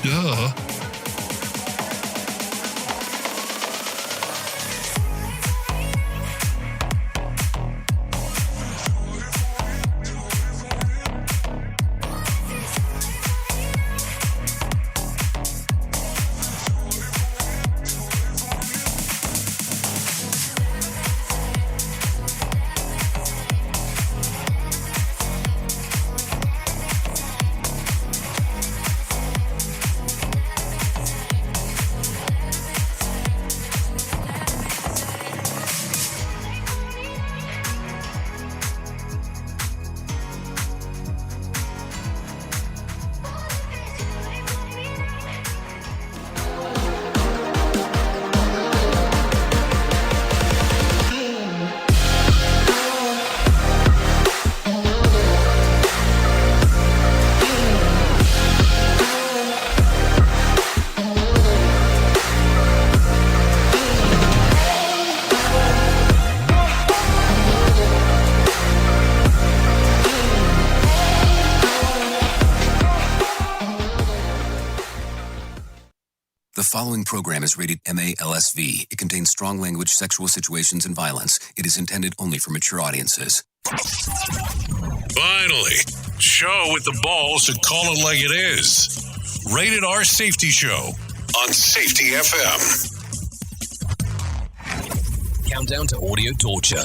Duh. The following program is rated MA-LSV. It contains strong language, sexual situations, and violence. It is intended only for mature audiences. Finally, show with the balls to call it like it is. Rated R Safety Show on Safety FM. Countdown to audio torture.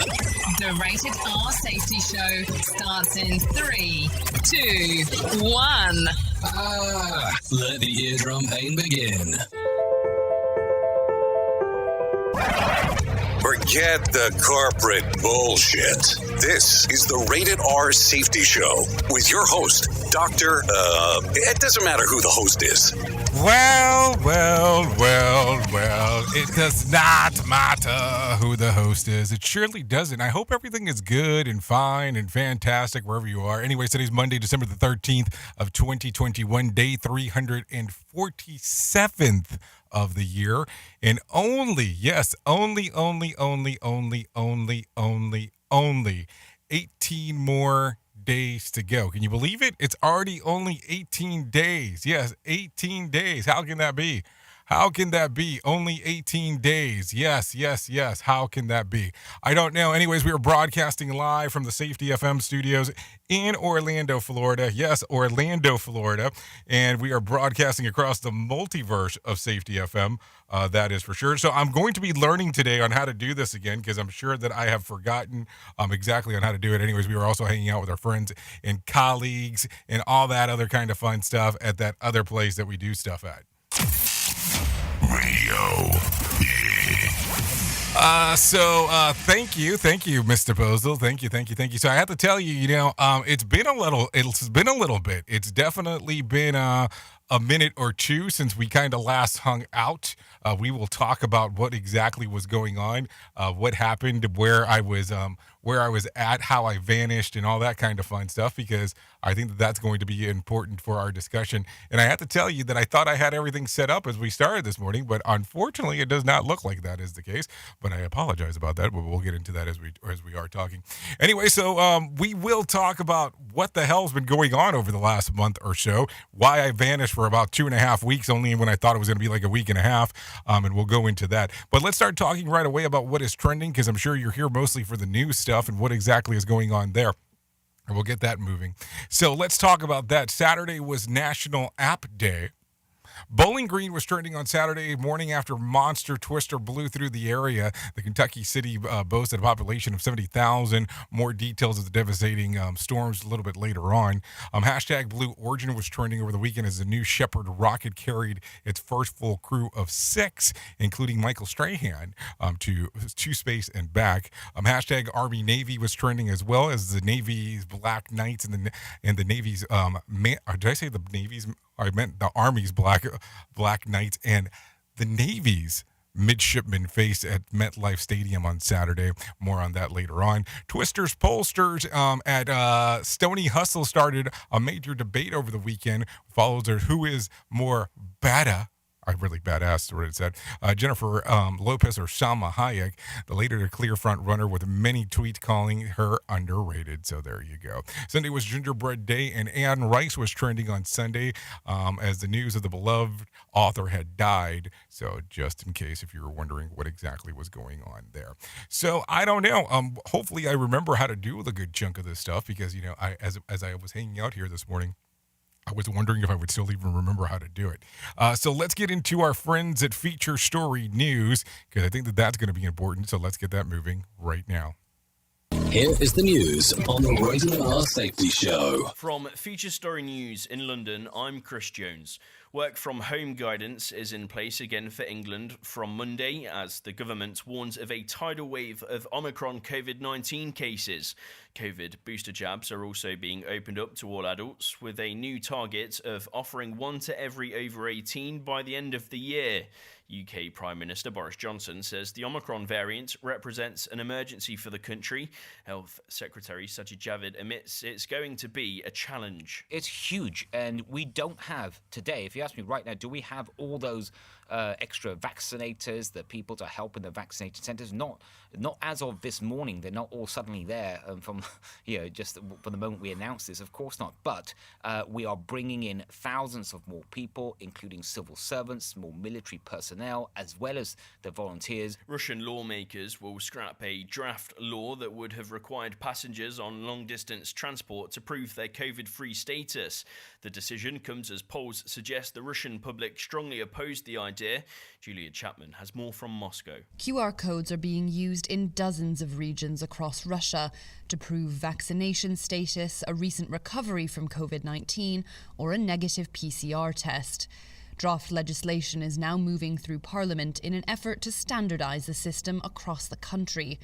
The Rated R Safety Show starts in 3, 2, 1. Let the eardrum pain begin. Forget the corporate bullshit. This is the Rated R Safety Show with your host, Dr. It doesn't matter who the host is. Well, it does not matter who the host is. It surely doesn't. I hope everything is good and fine and fantastic wherever you are. Anyways, today's Monday, December the 13th of 2021, day 347th of the year. And only 18 more days to go. Can you believe it? It's already only 18 days. Yes, 18 days. How can that be? How can that be? Only 18 days. Yes. How can that be? I don't know. Anyways, we are broadcasting live from the Safety FM studios in Orlando, Florida. Yes, Orlando, Florida. And we are broadcasting across the multiverse of Safety FM. That is for sure. So I'm going to be learning today on how to do this again, because I'm sure that I have forgotten exactly on how to do it. Anyways, we were also hanging out with our friends and colleagues and all that other kind of fun stuff at that other place that we do stuff at. Radio. Thank you, Mr. Bozel. Thank you. So I have to tell you, it's been a little bit. It's definitely been a minute or two since we kind of last hung out. We will talk about what exactly was going on, what happened, where I was at, how I vanished, and all that kind of fun stuff, because I think that that's going to be important for our discussion. And I have to tell you that I thought I had everything set up as we started this morning, but unfortunately it does not look like that is the case. But I apologize about that, but we'll get into that as we are talking. Anyway, so we will talk about what the hell's been going on over the last month or so, why I vanished for about 2.5 weeks, only when I thought it was going to be like a week and a half, and we'll go into that. But let's start talking right away about what is trending, because I'm sure you're here mostly for the news stuff and what exactly is going on there. And we'll get that moving. So let's talk about that. Saturday was National App Day. Bowling Green was trending on Saturday morning after Monster Twister blew through the area. The Kentucky city boasted a population of 70,000. More details of the devastating storms a little bit later on. Hashtag Blue Origin was trending over the weekend as the new Shepard rocket carried its first full crew of 6, including Michael Strahan, to space and back. Hashtag Army Navy was trending, as well as the Navy's Black Knights and the Navy's did I say the Navy's? I meant the Army's Black Knights and the Navy's midshipmen faced at MetLife Stadium on Saturday. More on that later on. Twisters pollsters at Stony Hustle started a major debate over the weekend. Follows who is more bada, I really badass what it said. Jennifer Lopez or Salma Hayek, the later clear front runner with many tweets calling her underrated. So there you go. Sunday was Gingerbread Day, and Anne Rice was trending on Sunday as the news of the beloved author had died. So just in case if you were wondering what exactly was going on there. So I don't know. Hopefully I remember how to do the good chunk of this stuff because, as I was hanging out here this morning, I was wondering if I would still even remember how to do it. So let's get into our friends at Feature Story News, because I think that's going to be important. So let's get that moving right now. Here is the news on the Rated R Safety Show. From Feature Story News in London, I'm Chris Jones. Work from home guidance is in place again for England from Monday as the government warns of a tidal wave of Omicron COVID-19 cases. COVID booster jabs are also being opened up to all adults with a new target of offering one to every over 18 by the end of the year. UK Prime Minister Boris Johnson says the Omicron variant represents an emergency for the country. Health Secretary Sajid Javid admits it's going to be a challenge. It's huge, and we don't have today, if you ask me right now, do we have all those extra vaccinators, the people to help in the vaccinated centres? Not as of this morning. They're not all suddenly there from, just from the moment we announced this. Of course not. But we are bringing in thousands of more people, including civil servants, more military personnel, as well as the volunteers. Russian lawmakers will scrap a draft law that would have required passengers on long-distance transport to prove their COVID-free status. The decision comes as polls suggest the Russian public strongly opposed the idea. Julia Chapman has more from Moscow. QR codes are being used in dozens of regions across Russia to prove vaccination status, a recent recovery from COVID-19, or a negative PCR test. Draft legislation is now moving through Parliament in an effort to standardise the system across the country.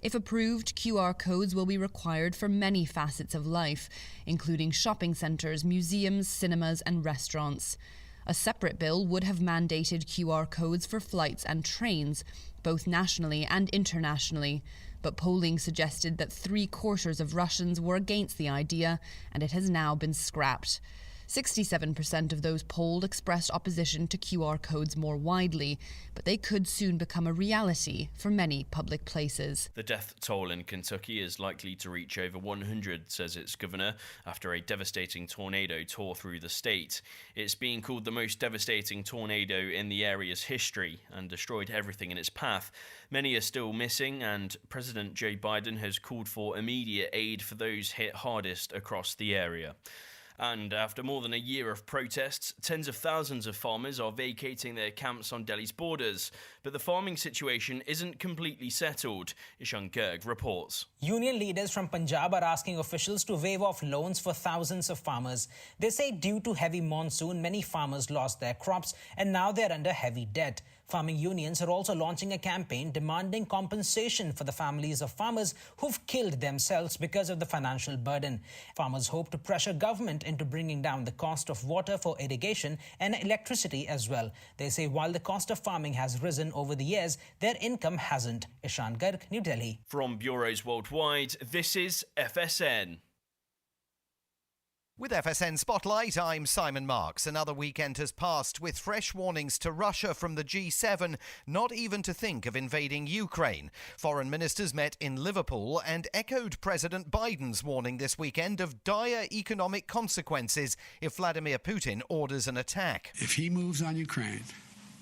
If approved, QR codes will be required for many facets of life, including shopping centres, museums, cinemas and restaurants. A separate bill would have mandated QR codes for flights and trains, both nationally and internationally, but polling suggested that 3/4 of Russians were against the idea, and it has now been scrapped. 67% of those polled expressed opposition to QR codes more widely, but they could soon become a reality for many public places. The death toll in Kentucky is likely to reach over 100, says its governor, after a devastating tornado tore through the state. It's being called the most devastating tornado in the area's history and destroyed everything in its path. Many are still missing, and President Joe Biden has called for immediate aid for those hit hardest across the area. And after more than a year of protests, tens of thousands of farmers are vacating their camps on Delhi's borders. But the farming situation isn't completely settled. Ishan Garg reports. Union leaders from Punjab are asking officials to waive off loans for thousands of farmers. They say due to heavy monsoon, many farmers lost their crops and now they're under heavy debt. Farming unions are also launching a campaign demanding compensation for the families of farmers who've killed themselves because of the financial burden. Farmers hope to pressure government into bringing down the cost of water for irrigation and electricity as well. They say while the cost of farming has risen over the years, their income hasn't. Ishan Garg, New Delhi. From bureaus worldwide, this is FSN. With FSN Spotlight, I'm Simon Marks. Another weekend has passed with fresh warnings to Russia from the G7 not even to think of invading Ukraine. Foreign ministers met in Liverpool and echoed President Biden's warning this weekend of dire economic consequences if Vladimir Putin orders an attack. If he moves on Ukraine,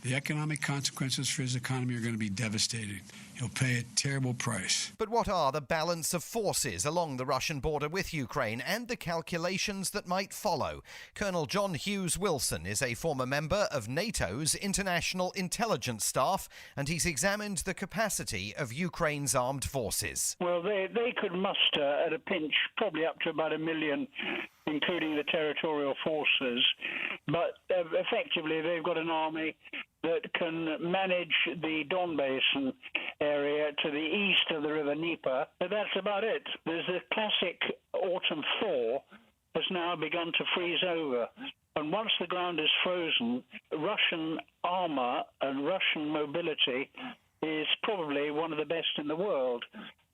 the economic consequences for his economy are going to be devastating. He'll pay a terrible price. But what are the balance of forces along the Russian border with Ukraine and the calculations that might follow? Colonel John Hughes Wilson is a former member of NATO's International Intelligence Staff, and he's examined the capacity of Ukraine's armed forces. Well, they could muster at a pinch probably up to about 1 million, including the territorial forces. But effectively, they've got an army that can manage the Don Basin area to the east of the River Dnieper. But that's about it. There's a classic autumn thaw has now begun to freeze over. And once the ground is frozen, Russian armor and Russian mobility is probably one of the best in the world.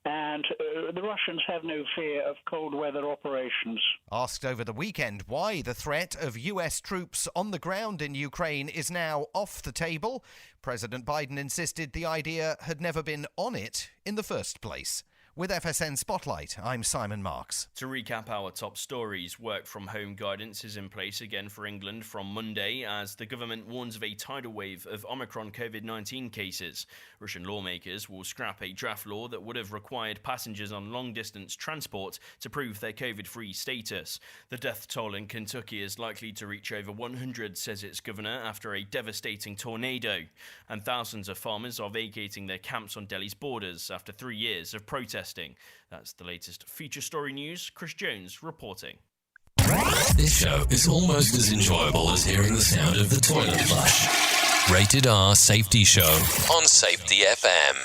and the Russians have no fear of cold weather operations. Asked over the weekend why the threat of US troops on the ground in Ukraine is now off the table, President Biden insisted the idea had never been on it in the first place. With FSN Spotlight, I'm Simon Marks. To recap our top stories, work from home guidance is in place again for England from Monday as the government warns of a tidal wave of Omicron COVID-19 cases. Russian lawmakers will scrap a draft law that would have required passengers on long-distance transport to prove their COVID-free status. The death toll in Kentucky is likely to reach over 100, says its governor, after a devastating tornado. And thousands of farmers are vacating their camps on Delhi's borders after 3 years of protesting. That's the latest feature story news. Chris Jones reporting. This show is almost as enjoyable as hearing the sound of the toilet flush. Rated R Safety Show on Safety FM.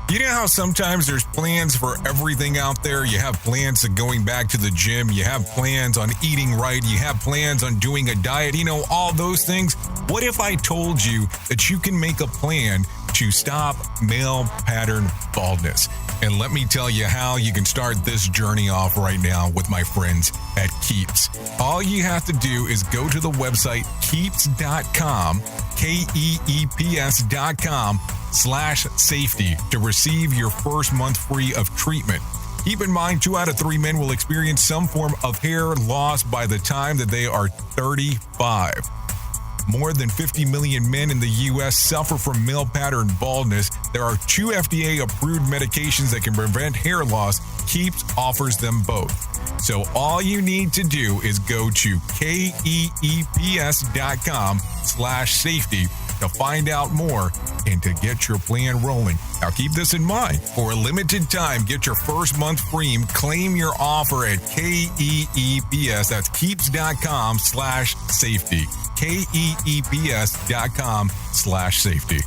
You know how sometimes there's plans for everything out there? You have plans of going back to the gym. You have plans on eating right. You have plans on doing a diet. You know, all those things. What if I told you that you can make a plan to stop male pattern baldness? And let me tell you how you can start this journey off right now with my friends at Keeps. All you have to do is go to the website keeps.com, KEEPS.com/safety to receive your first month free of treatment. Keep in mind, 2 out of 3 men will experience some form of hair loss by the time that they are 35. More than 50 million men in the U.S. suffer from male pattern baldness. There are 2 FDA-approved medications that can prevent hair loss. Keeps offers them both. So all you need to do is go to KEEPS.com/safety to find out more and to get your plan rolling. Now keep this in mind. For a limited time, get your first month free. Claim your offer at KEEPS. That's keeps.com/safety. KEEPS.com/safety.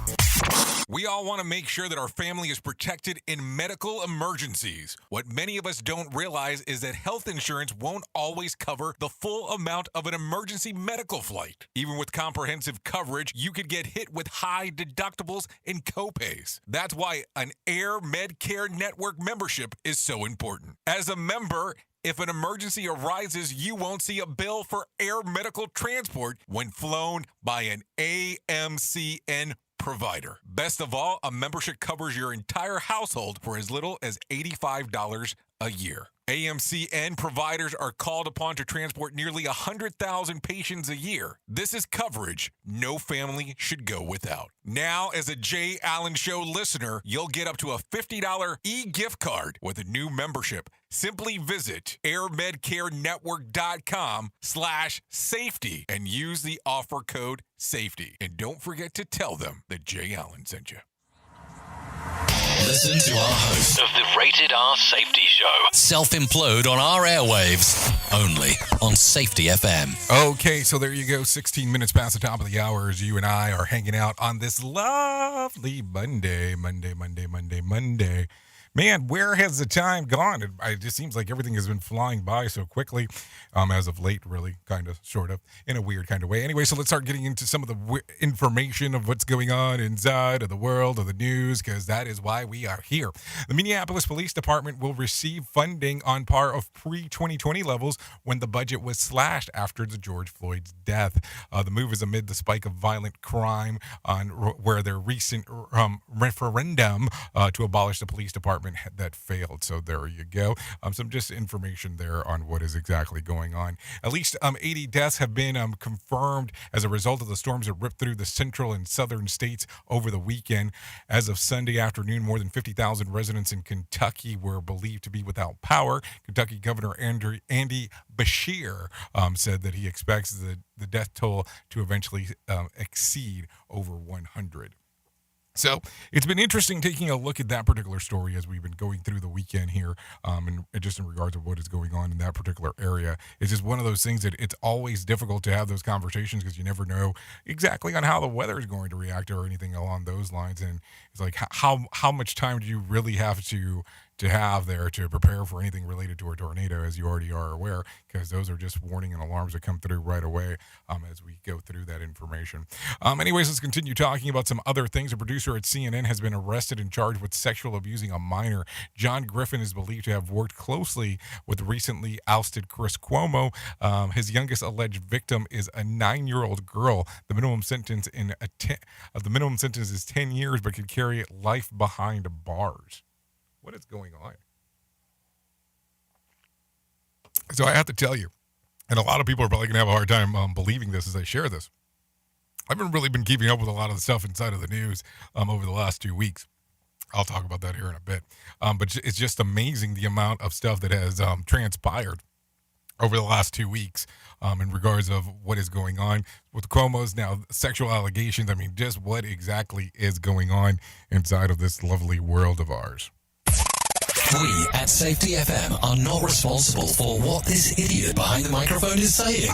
We all want to make sure that our family is protected in medical emergencies. What many of us don't realize is that health insurance won't always cover the full amount of an emergency medical flight. Even with comprehensive coverage, you could get hit with high deductibles and copays. That's why an Air Medcare Network membership is so important. As a member, if an emergency arises, you won't see a bill for air medical transport when flown by an AMCN provider. Best of all, a membership covers your entire household for as little as $85 a year. AMC and providers are called upon to transport nearly 100,000 patients a year. This is coverage no family should go without. Now, as a Jay Allen Show listener, you'll get up to a $50 e-gift card with a new membership. Simply visit airmedcarenetwork.com/safety and use the offer code SAFETY. And don't forget to tell them that Jay Allen sent you. Listen to our host of the Rated R Safety Show. Self-implode on our airwaves. Only on Safety FM. Okay, so there you go. 16 minutes past the top of the hour as you and I are hanging out on this lovely Monday. Man, where has the time gone? It just seems like everything has been flying by so quickly as of late, really, kind of, sort of, in a weird kind of way. Anyway, so let's start getting into some of the information of what's going on inside of the world of the news, because that is why we are here. The Minneapolis Police Department will receive funding on par of pre-2020 levels when the budget was slashed after the George Floyd's death. The move is amid the spike of violent crime where their recent referendum to abolish the police department that failed. So there you go. Some just information there on what is exactly going on. At least 80 deaths have been confirmed as a result of the storms that ripped through the central and southern states over the weekend. As of Sunday afternoon, more than 50,000 residents in Kentucky were believed to be without power. Kentucky Governor Andy Beshear said that he expects the death toll to eventually exceed over 100. So it's been interesting taking a look at that particular story as we've been going through the weekend here, and just in regards to what is going on in that particular area. It's just one of those things that it's always difficult to have those conversations because you never know exactly on how the weather is going to react or anything along those lines. And it's like, how much time do you really have to have there to prepare for anything related to a tornado, as you already are aware, because those are just warning and alarms that come through right away as we go through that information. Anyways, let's continue talking about some other things. A producer at CNN has been arrested and charged with sexual abusing a minor. John Griffin is believed to have worked closely with recently ousted Chris Cuomo. His youngest alleged victim is a 9-year-old girl. The minimum sentence is 10 years, but could carry life behind bars. What is going on? So I have to tell you, and a lot of people are probably going to have a hard time believing this as I share this. I haven't really been keeping up with a lot of the stuff inside of the news over the last 2 weeks. I'll talk about that here in a bit. But it's just amazing the amount of stuff that has transpired over the last 2 weeks in regards of what is going on with Cuomo's now sexual allegations. I mean, just what exactly is going on inside of this lovely world of ours. We at Safety FM are not responsible for what this idiot behind the microphone is saying.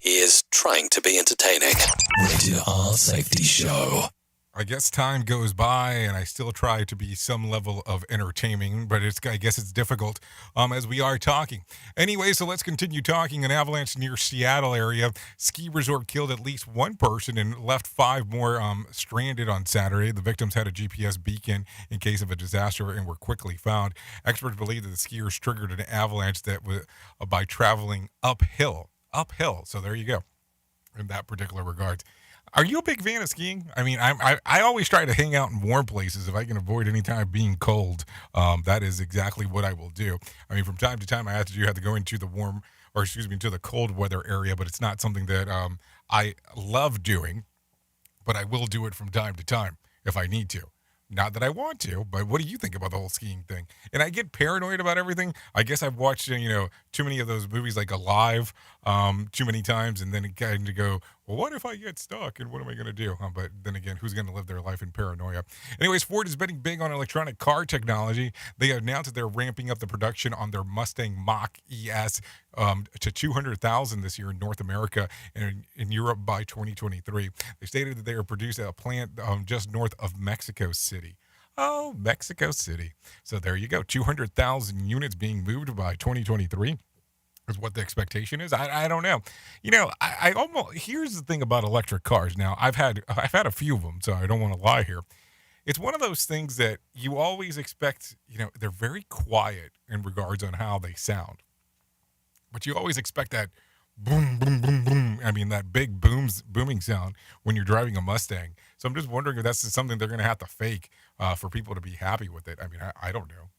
He is trying to be entertaining. Rated R Safety Show. I guess time goes by and I still try to be some level of entertaining, but I guess it's difficult as we are talking. Anyway, so let's continue talking. An avalanche near Seattle area ski resort killed at least one person and left 5 more stranded on Saturday. The victims had a GPS beacon in case of a disaster and were quickly found. Experts believe that the skiers triggered an avalanche that was by traveling uphill. So there you go in that particular regard. Are you a big fan of skiing? I mean, I always try to hang out in warm places if I can avoid any time being cold. That is exactly what I will do. I mean, from time to time, I have to go into the into the cold weather area, but it's not something that I love doing. But I will do it from time to time if I need to. Not that I want to, but what do you think about the whole skiing thing? And I get paranoid about everything. I guess I've watched, too many of those movies like Alive too many times, and then it kind of go, well, what if I get stuck, and what am I going to do? But then again, who's going to live their life in paranoia? Anyways, Ford is betting big on electronic car technology. They announced that they're ramping up the production on their Mustang Mach-ES to 200,000 this year in North America and in Europe by 2023. They stated that they are produced at a plant just north of Mexico City. Oh, Mexico City. So there you go. 200,000 units being moved by 2023 is what the expectation is. I don't know. I almost, here's the thing about electric cars. Now, I've had a few of them, so I don't want to lie here. It's one of those things that you always expect, they're very quiet in regards on how they sound. But you always expect that boom, boom, boom, boom. I mean, that big booming sound when you're driving a Mustang. So I'm just wondering if that's something they're going to have to fake for people to be happy with it. I mean, I don't know.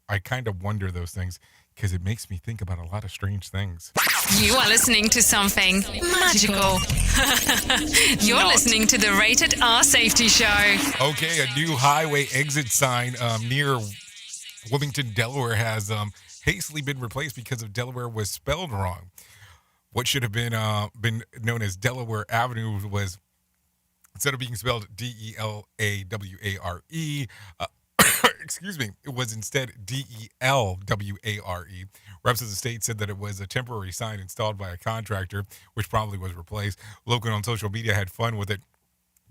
I kind of wonder those things because it makes me think about a lot of strange things. You are listening to something magical. You're listening to the Rated R Safety Show. Okay, a new highway exit sign near Wilmington, Delaware has hastily been replaced because of Delaware was spelled wrong. What should have been known as Delaware Avenue was, instead of being spelled Delaware, excuse me, it was instead Delware. Reps of the state said that it was a temporary sign installed by a contractor, which probably was replaced. Logan on social media had fun with it,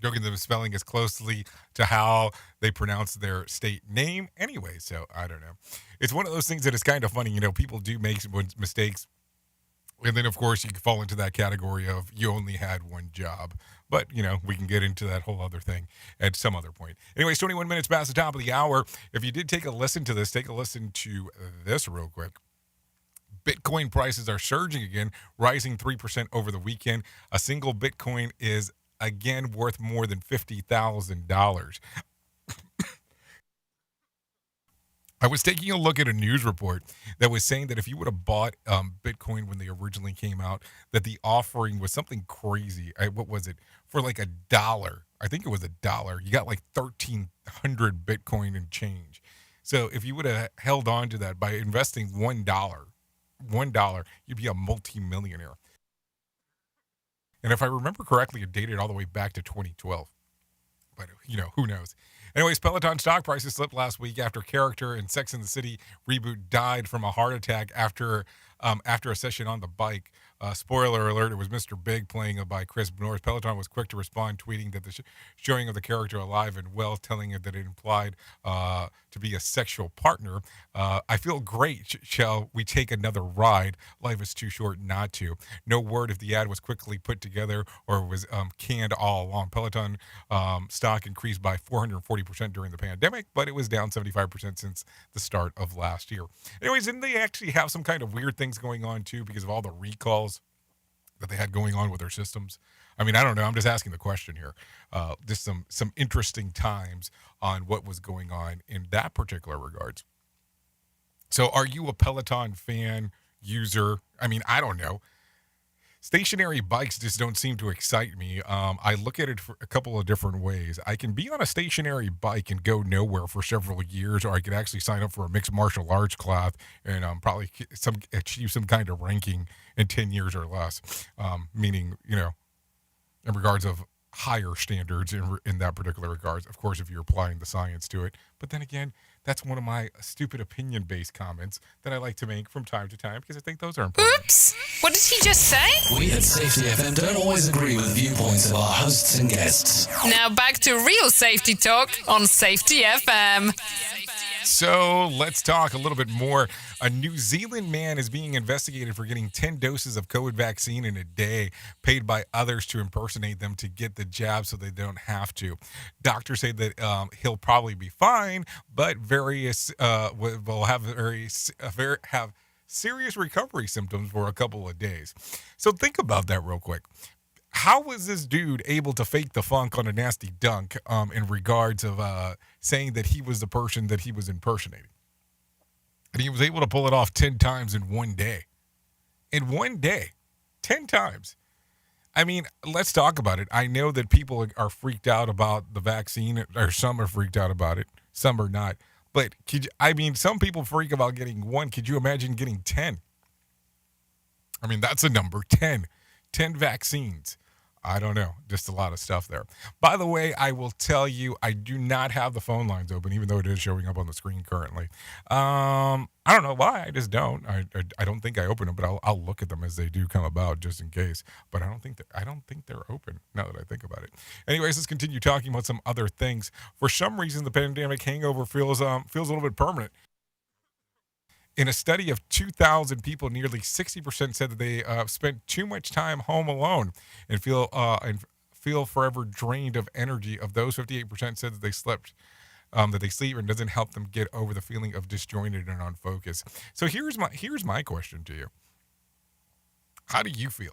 joking the spelling as closely to how they pronounce their state name anyway. So I don't know. It's one of those things that is kind of funny. You know, people do make mistakes. And then, of course, you can fall into that category of you only had one job. But, you know, we can get into that whole other thing at some other point. Anyways, 21 minutes past the top of the hour. If you did take a listen to this, take a listen to this real quick. Bitcoin prices are surging again, rising 3% over the weekend. A single Bitcoin is, again, worth more than $50,000. I was taking a look at a news report that was saying that if you would have bought Bitcoin when they originally came out, that the offering was something crazy. What was it? For like $1. I think it was $1. You got like 1,300 Bitcoin and change. So if you would have held on to that by investing $1, you'd be a multimillionaire. And if I remember correctly, it dated all the way back to 2012. But, you know, who knows? Anyways, Peloton stock prices slipped last week after character in Sex and the City reboot died from a heart attack after a session on the bike. Spoiler alert, it was Mr. Big playing by Chris North. Peloton was quick to respond, tweeting that the showing of the character alive and well, telling it that it implied to be a sexual partner. I feel great. Shall we take another ride? Life is too short not to. No word if the ad was quickly put together or was canned all along. Peloton stock increased by 440% during the pandemic, but it was down 75% since the start of last year. Anyways, didn't they actually have some kind of weird things going on too because of all the recalls that they had going on with their systems? I mean, I don't know. I'm just asking the question here. Just some interesting times on what was going on in that particular regards. So are you a Peloton fan, user? I mean, I don't know. Stationary bikes just don't seem to excite me. I look at it for a couple of different ways. I can be on a stationary bike and go nowhere for several years, or I could actually sign up for a mixed martial arts class and probably achieve some kind of ranking in 10 years or less, meaning, you know, in regards of higher standards in that particular regards. Of course, if you're applying the science to it. But then again, that's one of my stupid opinion-based comments that I like to make from time to time because I think those are important. Oops! What did he just say? We at Safety FM don't always agree with the viewpoints of our hosts and guests. Now back to real safety talk on Safety FM. So let's talk a little bit more. A New Zealand man is being investigated for getting 10 doses of COVID vaccine in a day, paid by others to impersonate them to get the jab so they don't have to. Doctors say that he'll probably be fine, but will have serious recovery symptoms for a couple of days. So think about that real quick. How was this dude able to fake the funk on a nasty dunk in regards of saying that he was the person that he was impersonating? And he was able to pull it off 10 times in one day. In one day. 10 times. I mean, let's talk about it. I know that people are freaked out about the vaccine, or some are freaked out about it. Some are not. But, some people freak about getting one. Could you imagine getting 10? I mean, that's a number, 10. 10 vaccines. I don't know. Just a lot of stuff there. By the way, I will tell you, I do not have the phone lines open, even though it is showing up on the screen currently. I don't know why. I just don't. I don't think I open them, but I'll look at them as they do come about, just in case. But I don't think they're open. Now that I think about it. Anyways, let's continue talking about some other things. For some reason, the pandemic hangover feels a little bit permanent. In a study of 2,000 people, nearly 60% said that they spent too much time home alone and feel forever drained of energy. Of those, 58% said that they sleep and doesn't help them get over the feeling of disjointed and unfocused. So here's my question to you. How do you feel?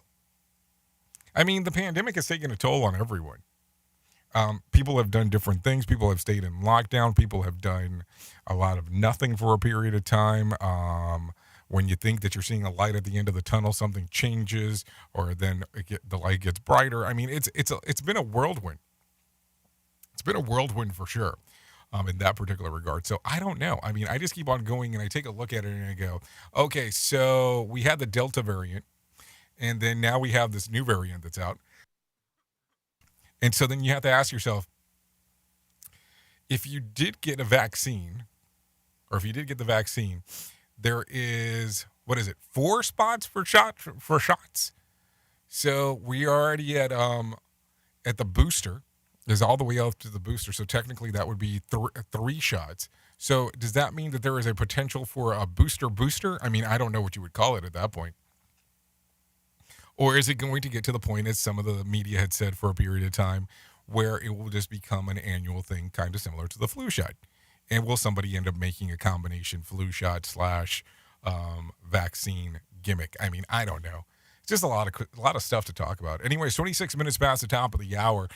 I mean, the pandemic has taken a toll on everyone. People have done different things. People have stayed in lockdown. People have done a lot of nothing for a period of time. When you think that you're seeing a light at the end of the tunnel, something changes, or then the light gets brighter. I mean, it's been a whirlwind. It's been a whirlwind for sure, in that particular regard. So I don't know. I mean, I just keep on going, and I take a look at it, and I go, okay, so we had the Delta variant, and then now we have this new variant that's out. And so then you have to ask yourself, if you did get a vaccine, or if you did get the vaccine, there is, 4 spots for shots? So we are already at the booster. Is all the way up to the booster. So technically that would be 3 shots. So does that mean that there is a potential for a booster? I mean, I don't know what you would call it at that point. Or is it going to get to the point, as some of the media had said for a period of time, where it will just become an annual thing, kind of similar to the flu shot? And will somebody end up making a combination flu shot / vaccine gimmick? I mean, I don't know. It's just a lot of stuff to talk about. Anyways, 26 minutes past the top of the hour.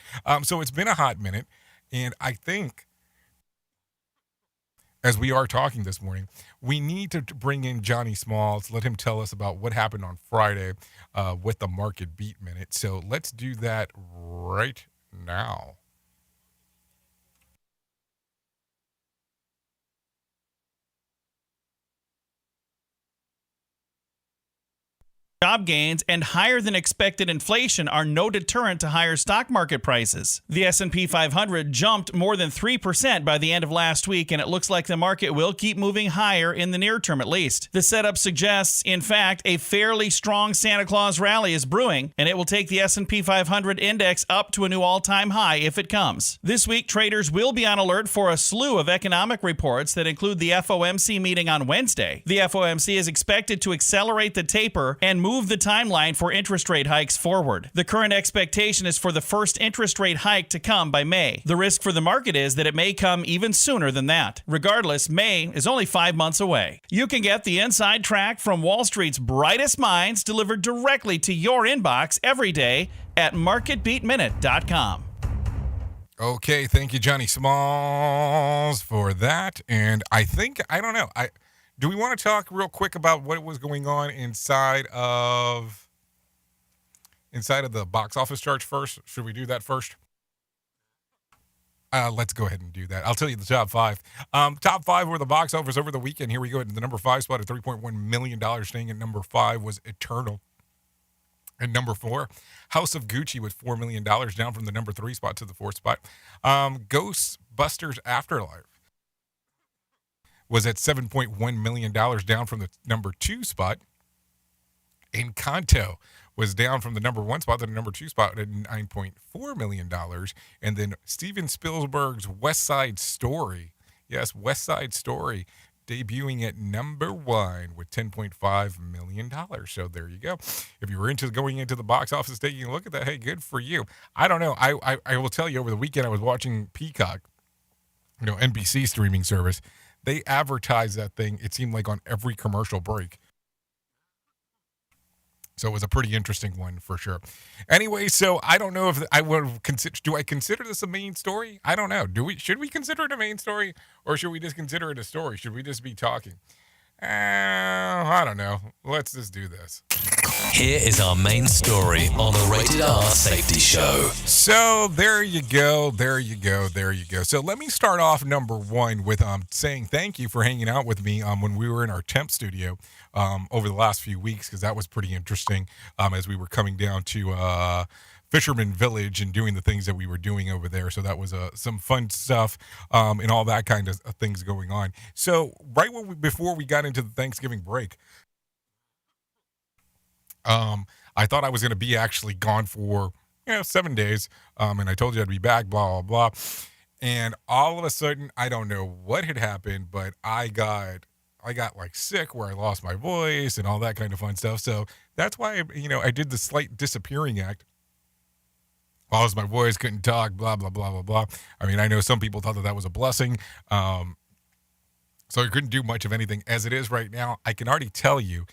So it's been a hot minute, and I think, as we are talking this morning, we need to bring in Johnny Smalls, let him tell us about what happened on Friday with the Market Beat Minute. So let's do that right now. Job gains and higher than expected inflation are no deterrent to higher stock market prices. The S&P 500 jumped more than 3% by the end of last week, and it looks like the market will keep moving higher in the near term at least. The setup suggests, in fact, a fairly strong Santa Claus rally is brewing, and it will take the S&P 500 index up to a new all-time high if it comes. This week, traders will be on alert for a slew of economic reports that include the FOMC meeting on Wednesday. The FOMC is expected to accelerate the taper and move the timeline for interest rate hikes forward. The current expectation is for the first interest rate hike to come by May. The risk for the market is that it may come even sooner than that. Regardless, May is only 5 months away. You can get the inside track from Wall Street's brightest minds delivered directly to your inbox every day at marketbeatminute.com. Okay, thank you, Johnny Smalls, for that. And I don't know. Do we want to talk real quick about what was going on inside of the box office charts first? Should we do that first? Let's go ahead and do that. I'll tell you the top 5. Top 5 were the box office over the weekend. Here we go. The number 5 spot at $3.1 million. Staying at number 5 was Eternal. And number 4, House of Gucci with $4 million, down from the number 3 spot to the 4th spot. Ghostbusters Afterlife was at $7.1 million, down from the number 2 spot. Encanto was down from the number 1 spot to the number 2 spot at $9.4 million. And then Steven Spielberg's West Side Story, yes, West Side Story, debuting at number 1 with $10.5 million. So there you go. If you were going into the box office, taking a look at that, hey, good for you. I don't know. I will tell you, over the weekend I was watching Peacock, NBC streaming service. They advertised that thing, it seemed like, on every commercial break. So it was a pretty interesting one for sure. Anyway, so I don't know if I would consider. Do I consider this a main story? I don't know. Should we consider it a main story, or should we just consider it a story? Should we just be talking? I don't know. Let's just do this. Here is our main story on the Rated R Safety Show. So there you go. So let me start off number 1 with saying thank you for hanging out with me when we were in our temp studio over the last few weeks, because that was pretty interesting as we were coming down to Fisherman Village and doing the things that we were doing over there. So that was some fun stuff and all that kind of things going on. So right before we got into the Thanksgiving break, I thought I was going to be actually gone for 7 days, and I told you I'd be back, blah, blah, blah. And all of a sudden, I don't know what had happened, but I got like sick, where I lost my voice and all that kind of fun stuff. So that's why, I did the slight disappearing act. Lost my voice, couldn't talk, blah, blah, blah, blah, blah. I mean, I know some people thought that was a blessing. So I couldn't do much of anything. As it is right now, I can already tell you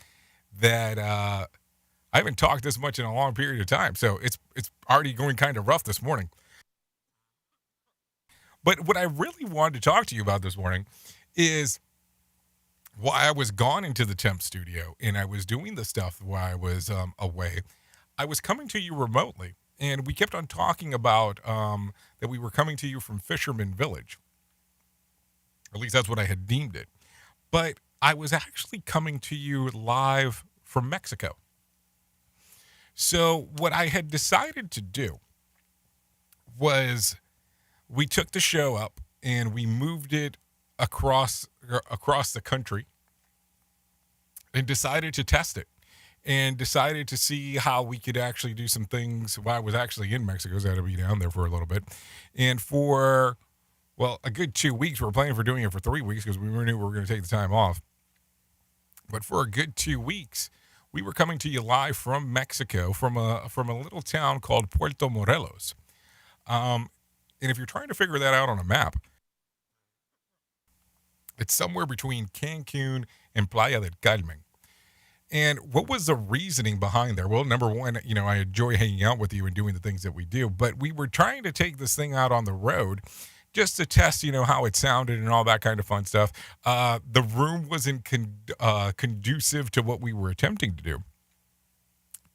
that I haven't talked this much in a long period of time, so it's already going kind of rough this morning. But what I really wanted to talk to you about this morning is while I was gone into the temp studio and I was doing the stuff while I was away, I was coming to you remotely. And we kept on talking about that we were coming to you from Fisherman Village. At least that's what I had deemed it. But I was actually coming to you live from Mexico. So what I had decided to do was we took the show up and we moved it across the country and decided to test it and decided to see how we could actually do some things while I was actually in Mexico. So I had to be down there for a little bit. And for, well, a good 2 weeks, we were planning for doing it for 3 weeks because we knew we were going to take the time off. But for a good 2 weeks, we were coming to you live from Mexico, from a little town called Puerto Morelos. And if you're trying to figure that out on a map, it's somewhere between Cancun and Playa del Carmen. And what was the reasoning behind there? Well, number one, I enjoy hanging out with you and doing the things that we do, but we were trying to take this thing out on the road just to test, how it sounded and all that kind of fun stuff. The room wasn't conducive to what we were attempting to do.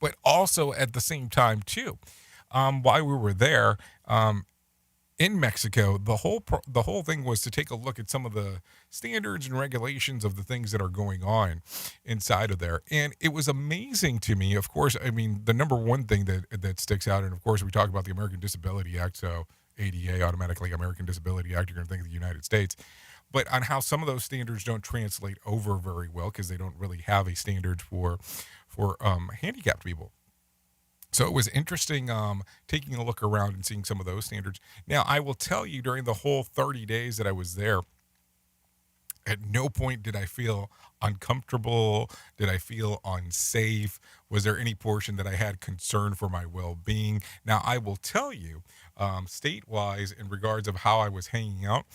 But also at the same time, too, while we were there, in Mexico, the whole thing was to take a look at some of the standards and regulations of the things that are going on inside of there. And it was amazing to me. Of course, I mean, the number one thing that sticks out, and of course, we talk about the American Disability Act, so ADA, automatically American Disability Act, you're going to think of the United States. But on how some of those standards don't translate over very well because they don't really have a standard for handicapped people. So it was interesting taking a look around and seeing some of those standards. Now, I will tell you, during the whole 30 days that I was there, at no point did I feel uncomfortable, did I feel unsafe, was there any portion that I had concern for my well-being. Now, I will tell you, state-wise, in regards of how I was hanging out,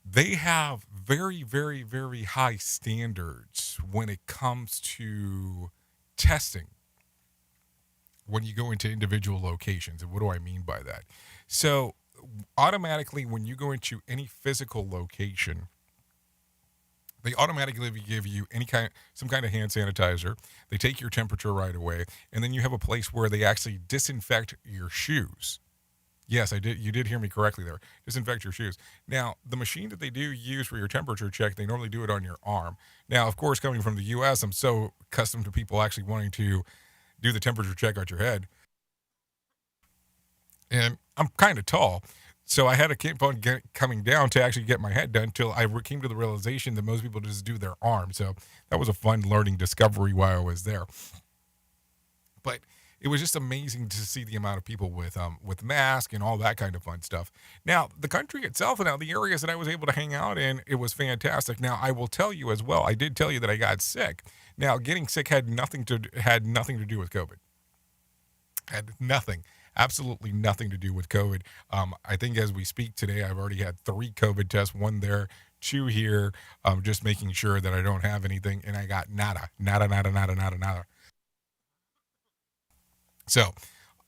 they have very, very, very high standards when it comes to testing when you go into individual locations. And what do I mean by that? So automatically, when you go into any physical location, they automatically give you some kind of hand sanitizer. They take your temperature right away. And then you have a place where they actually disinfect your shoes. Yes, you did hear me correctly there. Disinfect your shoes. Now, the machine that they do use for your temperature check, they normally do it on your arm. Now, of course, coming from the U.S., I'm so accustomed to people actually wanting to do the temperature check at your head. And I'm kind of tall, so I had to keep on coming down to actually get my head done until I came to the realization that most people just do their arm. So that was a fun learning discovery while I was there. But it was just amazing to see the amount of people with masks and all that kind of fun stuff. Now, the country itself, and now the areas that I was able to hang out in, it was fantastic. Now, I will tell you as well, I did tell you that I got sick. Now, getting sick had nothing to do with COVID. Had nothing, absolutely nothing to do with COVID. I think as we speak today, I've already had 3 COVID tests, 1 there, 2 here, just making sure that I don't have anything, and I got nada. So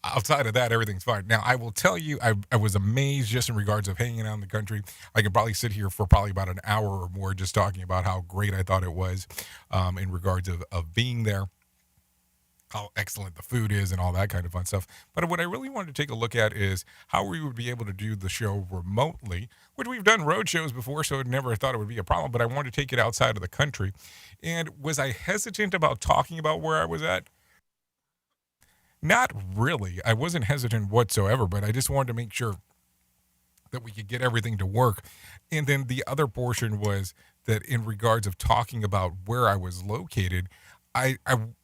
outside of that, everything's fine. Now, I will tell you, I was amazed just in regards of hanging out in the country. I could probably sit here for probably about an hour or more just talking about how great I thought it was in regards of being there, how excellent the food is and all that kind of fun stuff. But what I really wanted to take a look at is how we would be able to do the show remotely, which we've done road shows before, so I never thought it would be a problem, but I wanted to take it outside of the country. And was I hesitant about talking about where I was at? Not really. I wasn't hesitant whatsoever, but I just wanted to make sure that we could get everything to work. And then the other portion was that in regards of talking about where I was located, I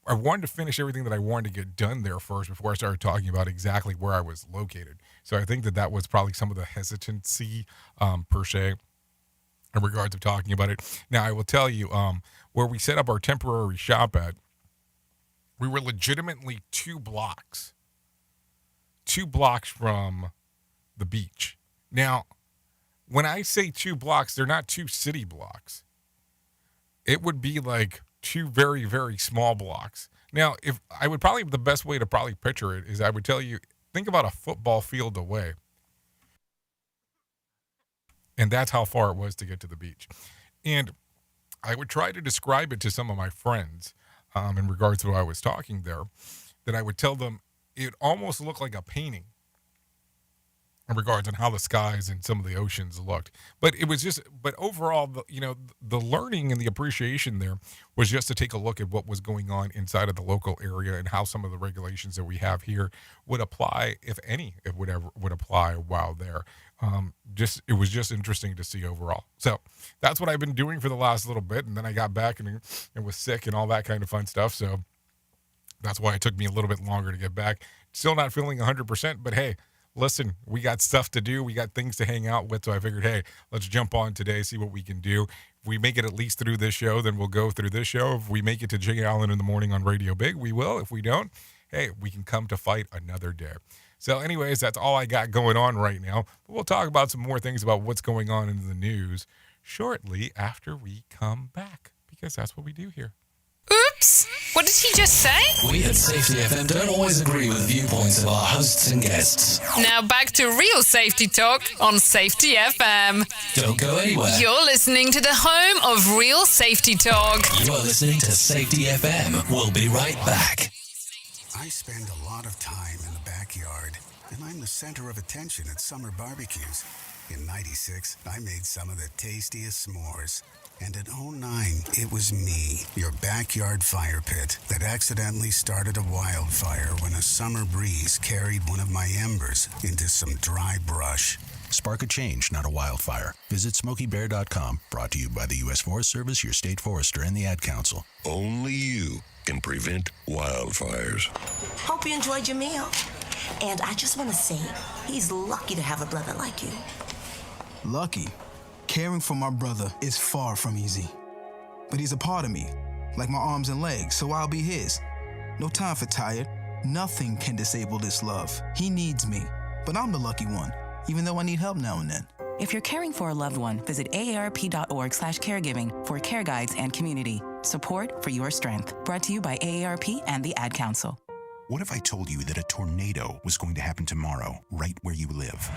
wanted to finish everything that I wanted to get done there first before I started talking about exactly where I was located. So I think that was probably some of the hesitancy per se in regards of talking about it. Now, I will tell you, where we set up our temporary shop at, we were legitimately 2 blocks from the beach. Now, when I say 2 blocks, they're not 2 city blocks. It would be like 2 very, very small blocks. Now, if I would probably, the best way to probably picture it is I would tell you, think about a football field away. And that's how far it was to get to the beach. And I would try to describe it to some of my friends in regards to what I was talking there, that I would tell them it almost looked like a painting in regards on how the skies and some of the oceans looked. But it was just, but overall, the learning and the appreciation there was just to take a look at what was going on inside of the local area and how some of the regulations that we have here would apply, if any, it would apply while there. It was just interesting to see overall. So that's what I've been doing for the last little bit. And then I got back and was sick and all that kind of fun stuff. So that's why it took me a little bit longer to get back. Still not feeling 100%, but hey, listen, we got stuff to do. We got things to hang out with. So I figured, hey, let's jump on today, see what we can do. If we make it at least through this show, then we'll go through this show. If we make it to Jay Allen in the morning on Radio Big, we will. If we don't, hey, we can come to fight another day. So anyways, that's all I got going on right now. But we'll talk about some more things about what's going on in the news shortly after we come back, because that's what we do here. Oops! What did he just say? We at Safety FM don't always agree with the viewpoints of our hosts and guests. Now back to real safety talk on Safety FM. Don't go anywhere. You're listening to the home of real safety talk. You are listening to Safety FM. We'll be right back. I spend a lot of time in the backyard, and I'm the center of attention at summer barbecues. In '96, I made some of the tastiest s'mores. And in '09, it was me, your backyard fire pit, that accidentally started a wildfire when a summer breeze carried one of my embers into some dry brush. Spark a change, not a wildfire. Visit SmokeyBear.com, brought to you by the U.S. Forest Service, your state forester, and the Ad Council. Only you can prevent wildfires. Hope you enjoyed your meal. And I just want to say, he's lucky to have a brother like you. Lucky? Caring for my brother is far from easy. But he's a part of me, like my arms and legs, so I'll be his. No time for tired. Nothing can disable this love. He needs me, but I'm the lucky one, even though I need help now and then. If you're caring for a loved one, visit aarp.org/caregiving for care guides and community. Support for your strength. Brought to you by AARP and the Ad Council. What if I told you that a tornado was going to happen tomorrow, right where you live?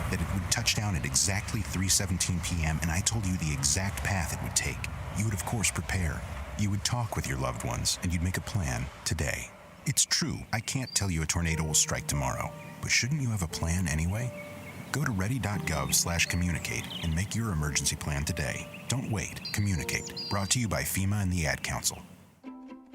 That it would touch down at exactly 3:17 p.m., and I told you the exact path it would take. You would, of course, prepare. You would talk with your loved ones, and you'd make a plan today. It's true, I can't tell you a tornado will strike tomorrow, but shouldn't you have a plan anyway? Go to ready.gov/communicate and make your emergency plan today. Don't wait. Communicate. Brought to you by FEMA and the Ad Council.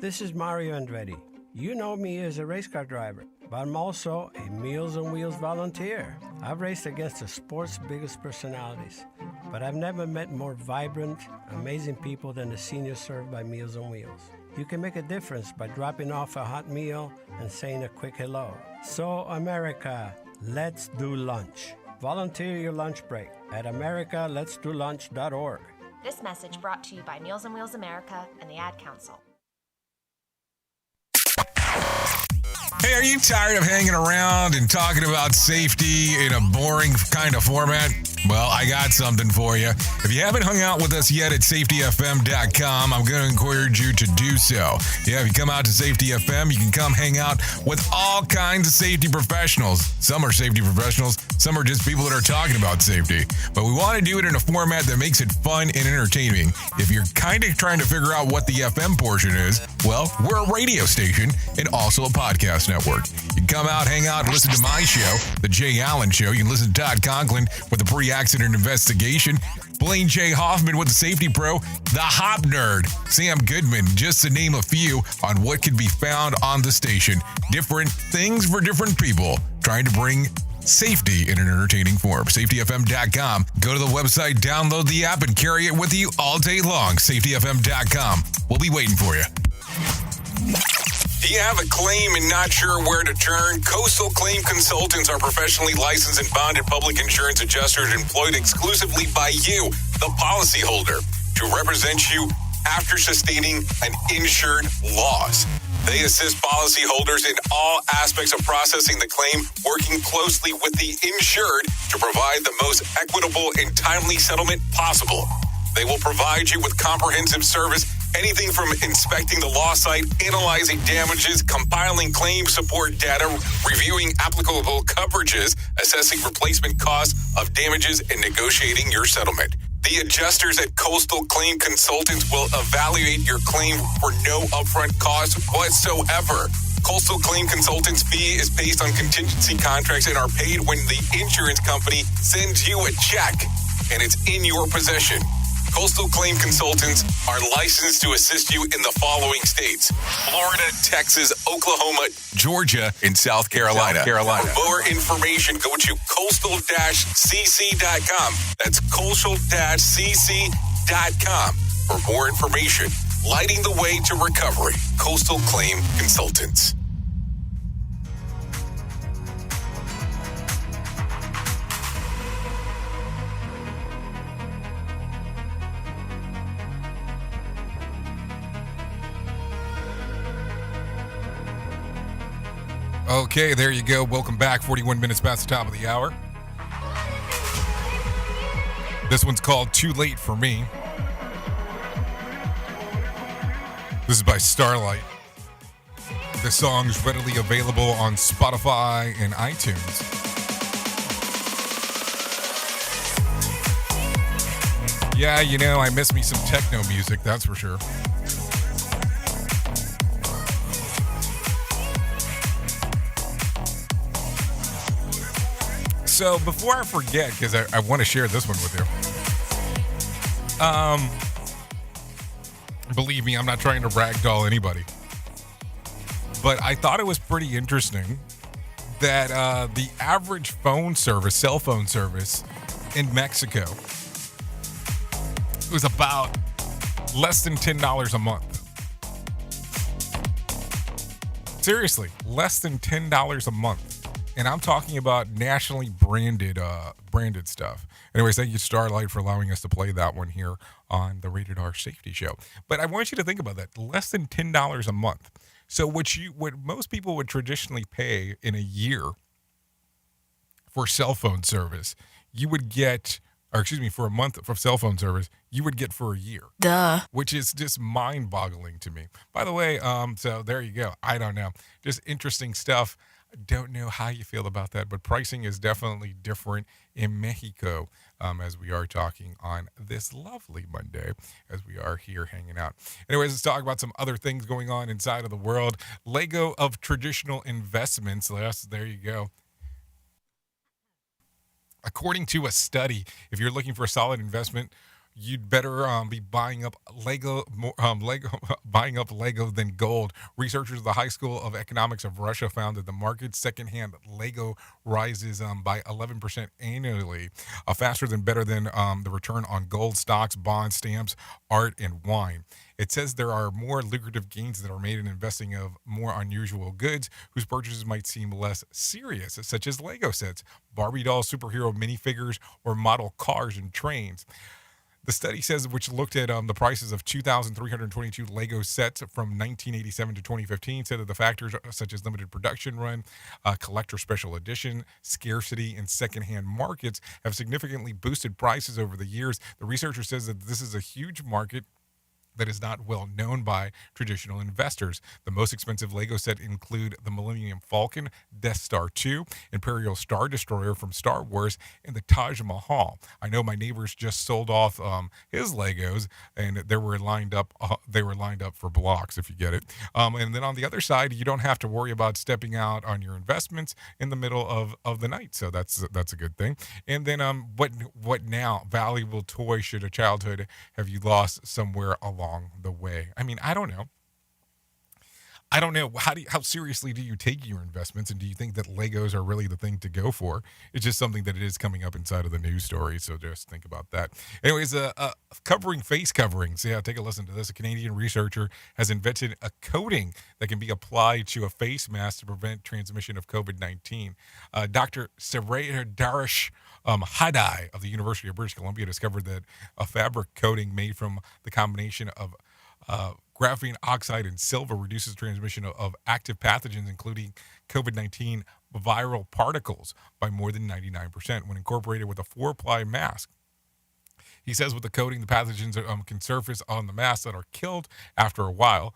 This is Mario Andretti. You know me as a race car driver, but I'm also a Meals on Wheels volunteer. I've raced against the sport's biggest personalities, but I've never met more vibrant, amazing people than the seniors served by Meals on Wheels. You can make a difference by dropping off a hot meal and saying a quick hello. So, America, let's do lunch. Volunteer your lunch break at americaletsdolunch.org. This message brought to you by Meals on Wheels America and the Ad Council. Hey, are you tired of hanging around and talking about safety in a boring kind of format? Well, I got something for you. If you haven't hung out with us yet at safetyfm.com, I'm going to encourage you to do so. Yeah, if you come out to Safety FM, you can come hang out with all kinds of safety professionals. Some are safety professionals, some are just people that are talking about safety. But we want to do it in a format that makes it fun and entertaining. If you're kind of trying to figure out what the FM portion is, well, we're a radio station and also a podcast network. You can come out, hang out, and listen to my show, The Jay Allen Show. You can listen to Todd Conklin with the pre-accident investigation, Blaine J. Hoffman with the Safety Pro, the Hop Nerd, Sam Goodman, just to name a few on what can be found on the station. Different things for different people, trying to bring safety in an entertaining form. SafetyFM.com. Go to the website, download the app, and carry it with you all day long. SafetyFM.com. We'll be waiting for you. Do you have a claim and not sure where to turn? Coastal Claim Consultants are professionally licensed and bonded public insurance adjusters employed exclusively by you, the policyholder, to represent you after sustaining an insured loss. They assist policyholders in all aspects of processing the claim, working closely with the insured to provide the most equitable and timely settlement possible. They will provide you with comprehensive service Anything from inspecting the law site, analyzing damages, compiling claim support data, reviewing applicable coverages, assessing replacement costs of damages, and negotiating your settlement. The adjusters at Coastal Claim Consultants will evaluate your claim for no upfront cost whatsoever. Coastal Claim Consultants' fee is based on contingency contracts and are paid when the insurance company sends you a check and it's in your possession. Coastal Claim Consultants are licensed to assist you in the following states: Florida, Texas, Oklahoma, Georgia, and South Carolina. For more information, go to coastal-cc.com. That's coastal-cc.com. For more information, lighting the way to recovery. Coastal Claim Consultants. Okay, there you go. Welcome back. 41 minutes past the top of the hour. This one's called Too Late for Me. This is by Starlight. The song's readily available on Spotify and iTunes. Yeah, you know, I miss me some techno music, that's for sure. So before I forget, because I want to share this one with you. Believe me, I'm not trying to ragdoll anybody. But I thought it was pretty interesting that the average cell phone service in Mexico was about less than $10 a month. Seriously, less than $10 a month. And I'm talking about nationally branded stuff. Anyways, thank you, Starlight, for allowing us to play that one here on the Rated R Safety Show. But I want you to think about that. Less than $10 a month. So what most people would traditionally pay in a year for cell phone service, you would get, for a month for cell phone service, you would get for a year. Duh. Which is just mind-boggling to me. By the way, so there you go. I don't know. Just interesting stuff. Don't know how you feel about that, but pricing is definitely different in Mexico as we are talking on this lovely Monday as we are here hanging out. Anyways, let's talk about some other things going on inside of the world. Lego of traditional investments. There you go. According to a study, if you're looking for a solid investment, you'd better be buying up Lego than gold. Researchers of the High School of Economics of Russia found that the market's secondhand Lego rises by 11% annually, faster than better than the return on gold, stocks, bonds, stamps, art, and wine. It says there are more lucrative gains that are made in investing of more unusual goods whose purchases might seem less serious, such as Lego sets, Barbie dolls, superhero minifigures, or model cars and trains. The study says, which looked at the prices of 2,322 Lego sets from 1987 to 2015, said that the factors such as limited production run, collector special edition, scarcity, and secondhand markets have significantly boosted prices over the years. The researcher says that this is a huge market that is not well known by traditional investors. The most expensive Lego set include the Millennium Falcon, Death Star 2, Imperial Star Destroyer from Star Wars, and the Taj Mahal. I know my neighbors just sold off his Legos, and they were lined up for blocks, if you get it. And then on the other side, you don't have to worry about stepping out on your investments in the middle of the night. So that's a good thing. And then what now? Valuable toy should a childhood have you lost somewhere along the way? I mean, I don't know. How seriously do you take your investments, and do you think that Legos are really the thing to go for? It's just something that it is coming up inside of the news story, so just think about that. Anyways, covering face coverings. Yeah, take a listen to this. A Canadian researcher has invented a coating that can be applied to a face mask to prevent transmission of COVID-19. Dr. Saraya Darish Hadai of the University of British Columbia discovered that a fabric coating made from the combination of graphene oxide and silver reduces transmission of active pathogens, including COVID-19 viral particles, by more than 99% when incorporated with a 4-ply mask. He says with the coating, the pathogens can surface on the masks that are killed after a while.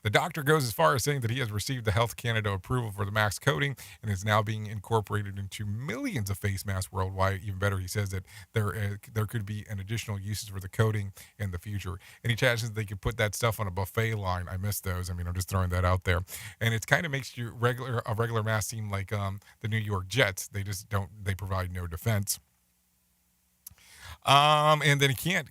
The doctor goes as far as saying that he has received the Health Canada approval for the mask coating and is now being incorporated into millions of face masks worldwide. Even better, he says that there could be an additional uses for the coating in the future. And he challenges that they could put that stuff on a buffet line. I miss those. I mean, I'm just throwing that out there. And it kind of makes a regular mask seem like the New York Jets. They just don't. They provide no defense. And then he can't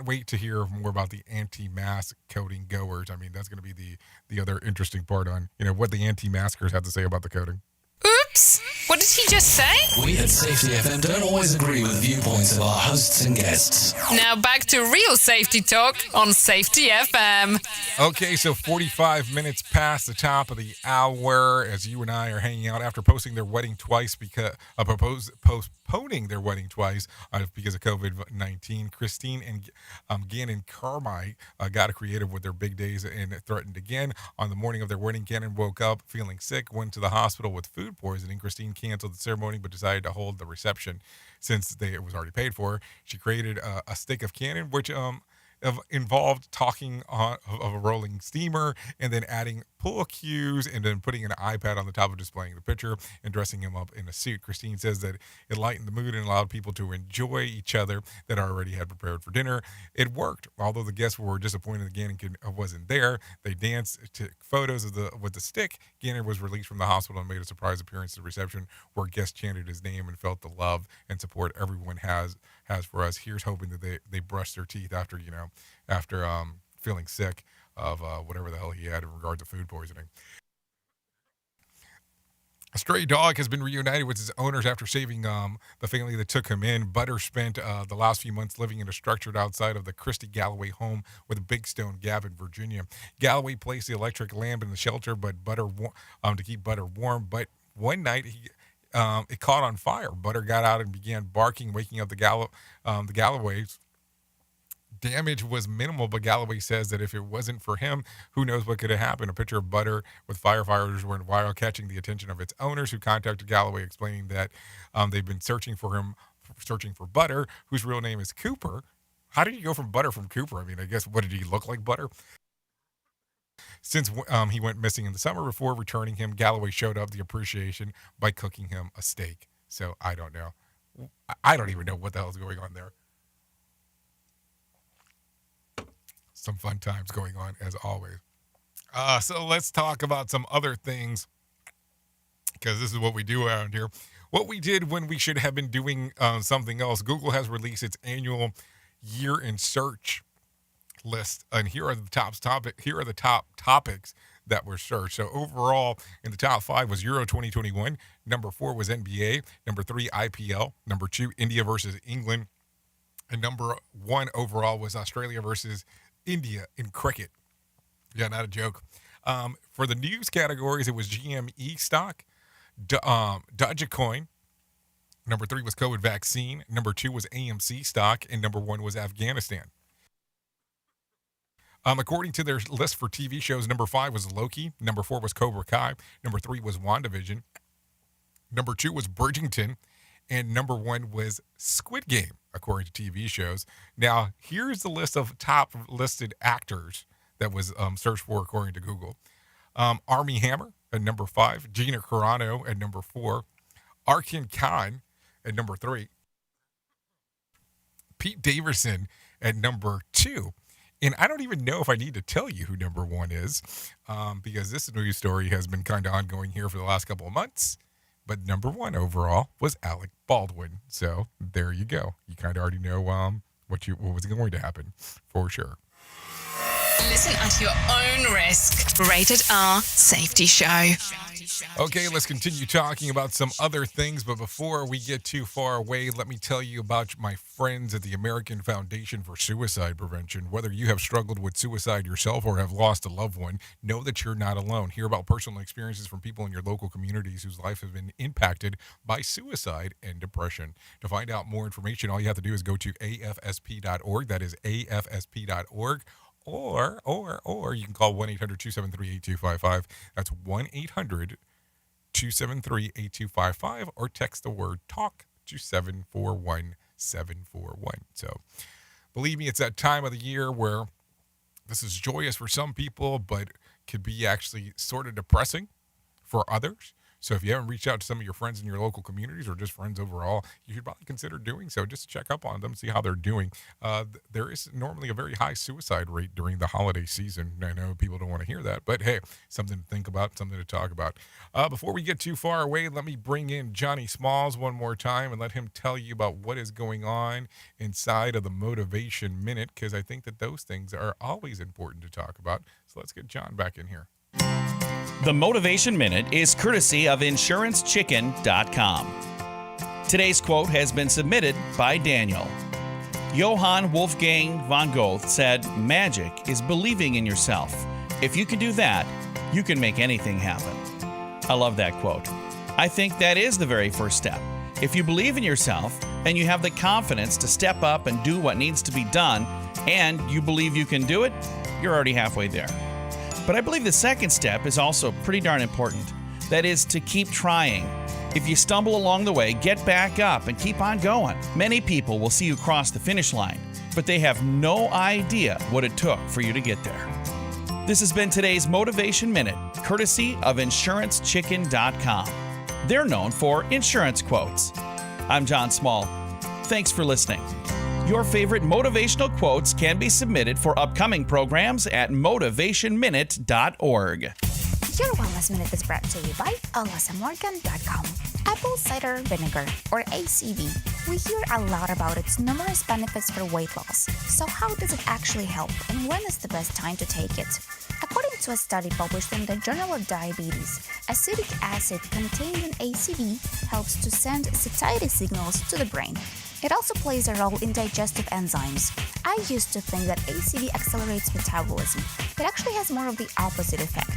wait to hear more about the anti-mask coating goers. I mean, that's going to be the other interesting part on, what the anti-maskers have to say about the coating. Oops! What did he just say? We at Safety FM don't always agree with the viewpoints of our hosts and guests. Now back to real safety talk on Safety FM. Okay, so 45 minutes past the top of the hour as you and I are hanging out after posting their wedding twice because postponing their wedding twice because of COVID-19. Christine and Gannon Carmike got creative with their big days and threatened again. On the morning of their wedding, Gannon woke up feeling sick, went to the hospital with food poisoning. Christine canceled the ceremony but decided to hold the reception since it was already paid for. She created a stick of cannon, which involved talking of a rolling steamer and then adding pull cues and then putting an iPad on the top of displaying the picture and dressing him up in a suit. Christine says that it lightened the mood and allowed people to enjoy each other that already had prepared for dinner. It worked. Although the guests were disappointed that Gannon wasn't there, they danced to photos with the stick. Gannon was released from the hospital and made a surprise appearance at the reception where guests chanted his name and felt the love and support everyone has for us. Here's hoping that they brush their teeth after feeling sick of whatever the hell he had in regard to food poisoning. A stray dog has been reunited with his owners after saving the family that took him in. Butter spent the last few months living in a structure outside of the Christy Galloway home with a Big Stone Gap in Virginia. Galloway placed the electric lamp in the shelter, but to keep Butter warm. But one night it caught on fire. Butter got out and began barking, waking up the Galloways. Damage was minimal, but Galloway says that if it wasn't for him, who knows what could have happened. A picture of Butter with firefighters went viral, catching the attention of its owners, who contacted Galloway explaining that they've been searching for Butter, whose real name is Cooper. How did you go from Butter from Cooper? I mean, I guess, what did he look like, Butter? Since he went missing in the summer, before returning him, Galloway showed up the appreciation by cooking him a steak. So I don't know. I don't even know what the hell is going on there. Some fun times going on, as always. So let's talk about some other things, because this is what we do around here. What we did when we should have been doing something else. Google has released its annual year in search list, and here are the top topics that were searched. So overall, in the top 5 was Euro 2021. Number 4 was NBA. Number 3, IPL. Number 2, India versus England. And number 1 overall was Australia versus India in cricket. Yeah, not a joke. For the news categories, it was GME stock, Dogecoin. Number 3 was COVID vaccine. Number 2 was AMC stock. And number 1 was Afghanistan. According to their list for TV shows, number 5 was Loki. Number 4 was Cobra Kai. Number 3 was WandaVision. Number 2 was Bridgerton. And number 1 was Squid Game, according to TV shows. Now, here's the list of top listed actors that was searched for according to Google. Armie Hammer at number 5. Gina Carano at number 4. Arkin Khan at number 3. Pete Davidson at number 2. And I don't even know if I need to tell you who number 1 is, because this news story has been kind of ongoing here for the last couple of months. But number 1 overall was Alec Baldwin. So there you go. You kind of already know what was going to happen for sure. Listen at your own risk. Rated R Safety Show. Okay, let's continue talking about some other things. But before we get too far away, let me tell you about my friends at the American Foundation for Suicide Prevention. Whether you have struggled with suicide yourself or have lost a loved one, know that you're not alone. Hear about personal experiences from people in your local communities whose life has been impacted by suicide and depression. To find out more information, all you have to do is go to afsp.org. That is afsp.org. Or you can call 1-800-273-8255. That's 1-800-273-8255, or text the word TALK So believe me, it's that time of the year where this is joyous for some people, but could be actually sort of depressing for others. So if you haven't reached out to some of your friends in your local communities or just friends overall, you should probably consider doing so just to check up on them, see how they're doing. There is normally a very high suicide rate during the holiday season. I know people don't want to hear that, but hey, something to think about, something to talk about. Before we get too far away, let me bring in Johnny Smalls one more time and let him tell you about what is going on inside of the Motivation Minute, because I think that those things are always important to talk about. So let's get John back in here. The Motivation Minute is courtesy of InsuranceChicken.com. Today's quote has been submitted by Daniel. Johann Wolfgang von Goethe said, "Magic is believing in yourself. If you can do that, you can make anything happen." I love that quote. I think that is the very first step. If you believe in yourself and you have the confidence to step up and do what needs to be done, and you believe you can do it, you're already halfway there. But I believe the second step is also pretty darn important. That is to keep trying. If you stumble along the way, get back up and keep on going. Many people will see you cross the finish line, but they have no idea what it took for you to get there. This has been today's Motivation Minute, courtesy of InsuranceChicken.com. They're known for insurance quotes. I'm John Small. Thanks for listening. Your favorite motivational quotes can be submitted for upcoming programs at motivationminute.org. Your Wellness Minute is brought to you by alasamorgan.com. Apple cider vinegar, or ACV. We hear a lot about its numerous benefits for weight loss. So how does it actually help, and when is the best time to take it? According to a study published in the Journal of Diabetes, acetic acid contained in ACV helps to send satiety signals to the brain. It also plays a role in digestive enzymes. I used to think that ACV accelerates metabolism. It actually has more of the opposite effect.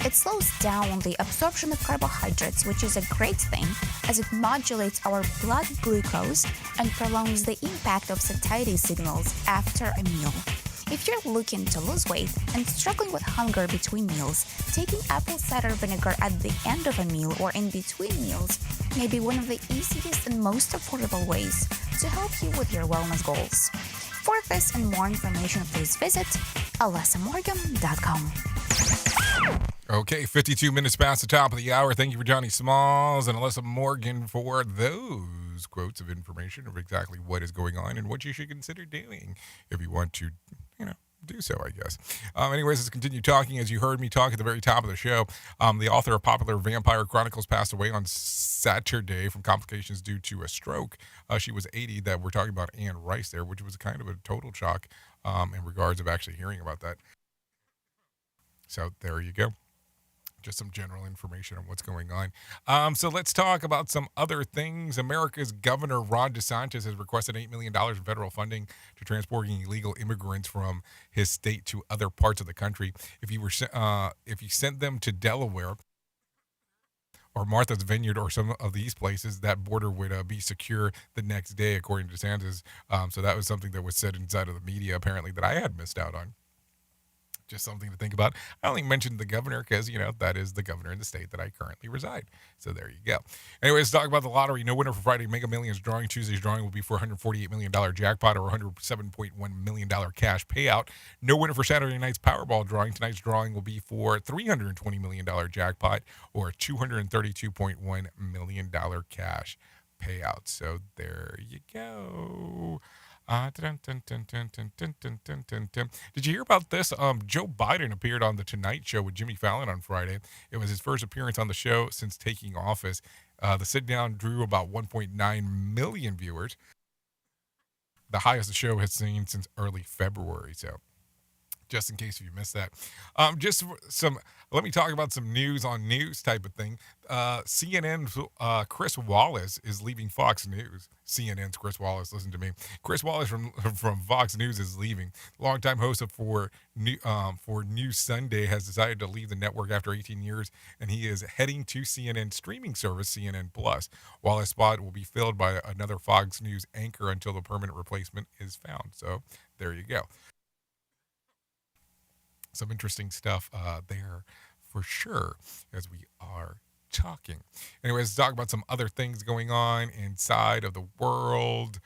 It slows down the absorption of carbohydrates, which is a great thing, as it modulates our blood glucose and prolongs the impact of satiety signals after a meal. If you're looking to lose weight and struggling with hunger between meals, taking apple cider vinegar at the end of a meal or in between meals may be one of the easiest and most affordable ways to help you with your wellness goals. For this and more information, please visit alasamorgan.com. Okay, 52 minutes past the top of the hour. Thank you for Johnny Smalls and Alyssa Morgan for those quotes of information of exactly what is going on and what you should consider doing if you want to, do so, I guess. Anyways, let's continue talking. As you heard me talk at the very top of the show, the author of popular Vampire Chronicles passed away on Saturday from complications due to a stroke. She was 80. That we're talking about Anne Rice there, which was kind of a total shock in regards of actually hearing about that. So there you go. Just some general information on what's going on. So let's talk about some other things. America's Governor Ron DeSantis has requested $8 million in federal funding to transporting illegal immigrants from his state to other parts of the country. If you sent them to Delaware or Martha's Vineyard or some of these places, that border would be secure the next day, according to DeSantis. So that was something that was said inside of the media, apparently, that I had missed out on. Just something to think about. I only mentioned the governor because, that is the governor in the state that I currently reside. So there you go. Anyways, let's talk about the lottery. No winner for Friday Mega Millions drawing. Tuesday's drawing will be for $148 million jackpot or $107.1 million cash payout. No winner for Saturday night's Powerball drawing. Tonight's drawing will be for $320 million jackpot or $232.1 million cash payout. So there you go. Did you hear about this? Joe Biden appeared on The Tonight Show with Jimmy Fallon on Friday. It was his first appearance on the show since taking office. The sit-down drew about 1.9 million viewers, the highest the show has seen since early February. So just in case you missed that. Let me talk about some news on news type of thing. CNN's Chris Wallace is leaving Fox News. CNN's Chris Wallace, listen to me. Chris Wallace from Fox News is leaving. Longtime host for News Sunday has decided to leave the network after 18 years, and he is heading to CNN streaming service, CNN Plus. Wallace's spot will be filled by another Fox News anchor until the permanent replacement is found. So there you go. Some interesting stuff there for sure as we are talking. Anyways, let's talk about some other things going on inside of the world,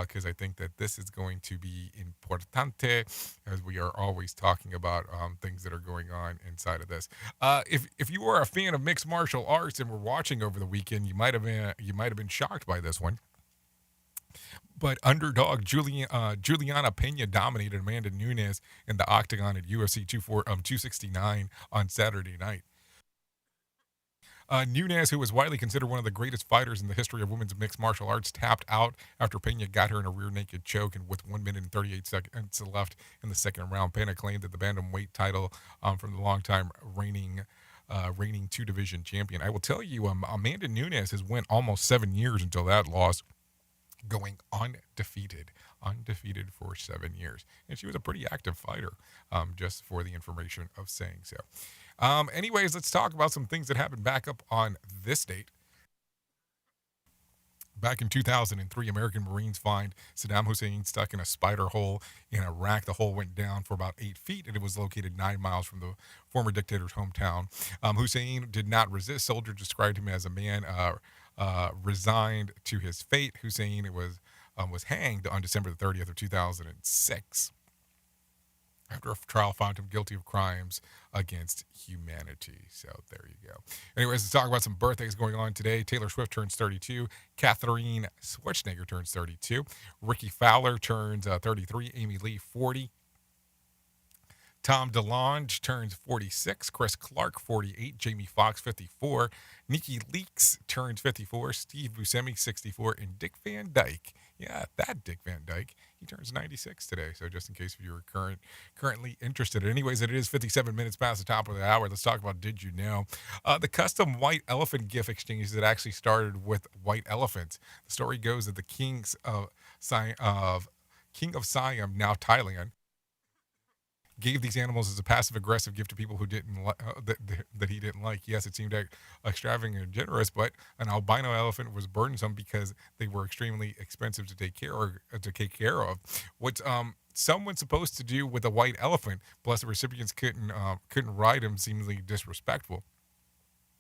because I think that this is going to be importante, as we are always talking about things that are going on inside of this. If you are a fan of mixed martial arts and were watching over the weekend, you might have been shocked by this one. But underdog Juliana Pena dominated Amanda Nunes in the octagon at UFC 269 on Saturday night. Nunes, who was widely considered one of the greatest fighters in the history of women's mixed martial arts, tapped out after Pena got her in a rear naked choke, and with 1 minute and 38 seconds left in the second round, Pena claimed that the bantamweight title from the longtime reigning two-division champion. I will tell you, Amanda Nunes has went almost 7 years until that loss, going undefeated for 7 years. And she was a pretty active fighter, just for the information of saying so. Anyways, let's talk about some things that happened back up on this date. Back in 2003, American Marines find Saddam Hussein stuck in a spider hole in Iraq. The hole went down for about 8 feet, and it was located 9 miles from the former dictator's hometown. Hussein did not resist. Soldiers described him as a man resigned to his fate. Hussein was hanged on December the 30th of 2006 after a trial found him guilty of crimes against humanity. So there you go. Anyways, let's talk about some birthdays going on today. Taylor Swift turns 32. Catherine Schwarzenegger turns 32. Ricky Fowler turns 33. Amy Lee, 40. Tom DeLonge turns 46. Chris Clark, 48. Jamie Foxx, 54. Nikki Leakes turns 54. Steve Buscemi, 64. And Dick Van Dyke. Yeah, that Dick Van Dyke. He turns 96 today. So just in case if you were currently interested. Anyways, it is 57 minutes past the top of the hour. Let's talk about Did You Know? The custom white elephant gift exchange that actually started with white elephants. The story goes that the King of Siam, now Thailand, gave these animals as a passive-aggressive gift to people who didn't that he didn't like. Yes, it seemed extravagant and generous, but an albino elephant was burdensome because they were extremely expensive to take care of. What someone's supposed to do with a white elephant, plus the recipients couldn't ride him, seemingly disrespectful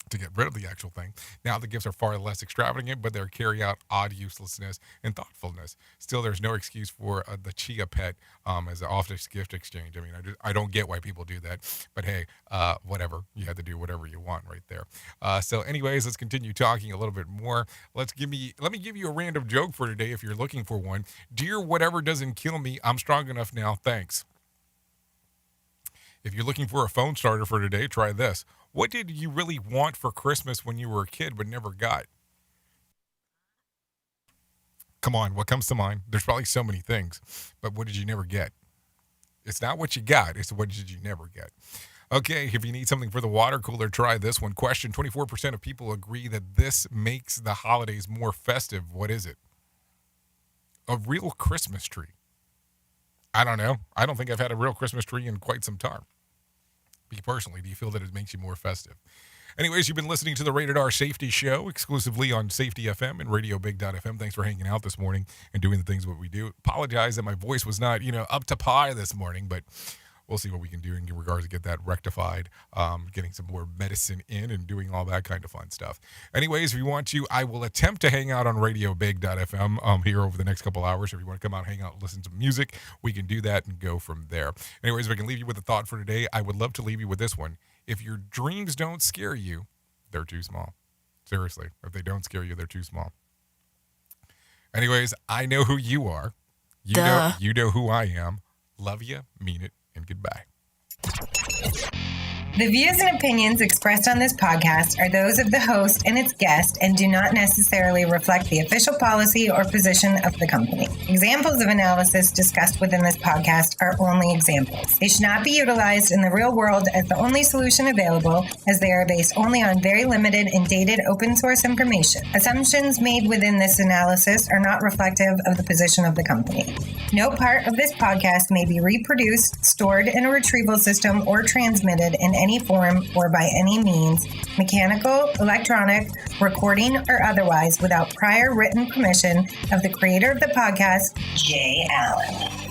to get rid of the actual thing. Now the gifts are far less extravagant, but they carry out odd uselessness and thoughtfulness. Still, there's no excuse for the chia pet as an office gift exchange. I mean, I don't get why people do that, but hey, whatever. You have to do whatever you want right there. So anyways, let's continue talking a little bit more. Let me give you a random joke for today if you're looking for one. Dear whatever doesn't kill me, I'm strong enough now, thanks. If you're looking for a phone starter for today, try this. What did you really want for Christmas when you were a kid but never got? Come on, what comes to mind? There's probably so many things, but what did you never get? It's not what you got, it's what did you never get. Okay, if you need something for the water cooler, try this one. Question, 24% of people agree that this makes the holidays more festive. What is it? A real Christmas tree. I don't know. I don't think I've had a real Christmas tree in quite some time. Me personally, do you feel that it makes you more festive? Anyways, you've been listening to the Rated R Safety Show exclusively on Safety FM and RadioBig.fm. Thanks for hanging out this morning and doing the things what we do. Apologize that my voice was not, up to par this morning, but we'll see what we can do in regards to get that rectified, getting some more medicine in and doing all that kind of fun stuff. Anyways, if you want to, I will attempt to hang out on RadioBig.fm here over the next couple hours. If you want to come out, hang out, listen to music, we can do that and go from there. Anyways, if I can leave you with a thought for today, I would love to leave you with this one. If your dreams don't scare you, they're too small. Seriously, if they don't scare you, they're too small. Anyways, I know who you are. You know who I am. Love you, mean it, and goodbye. The views and opinions expressed on this podcast are those of the host and its guest and do not necessarily reflect the official policy or position of the company. Examples of analysis discussed within this podcast are only examples. They should not be utilized in the real world as the only solution available, as they are based only on very limited and dated open source information. Assumptions made within this analysis are not reflective of the position of the company. No part of this podcast may be reproduced, stored in a retrieval system, or transmitted in any form or by any means, mechanical, electronic, recording, or otherwise, without prior written permission of the creator of the podcast, Jay Allen.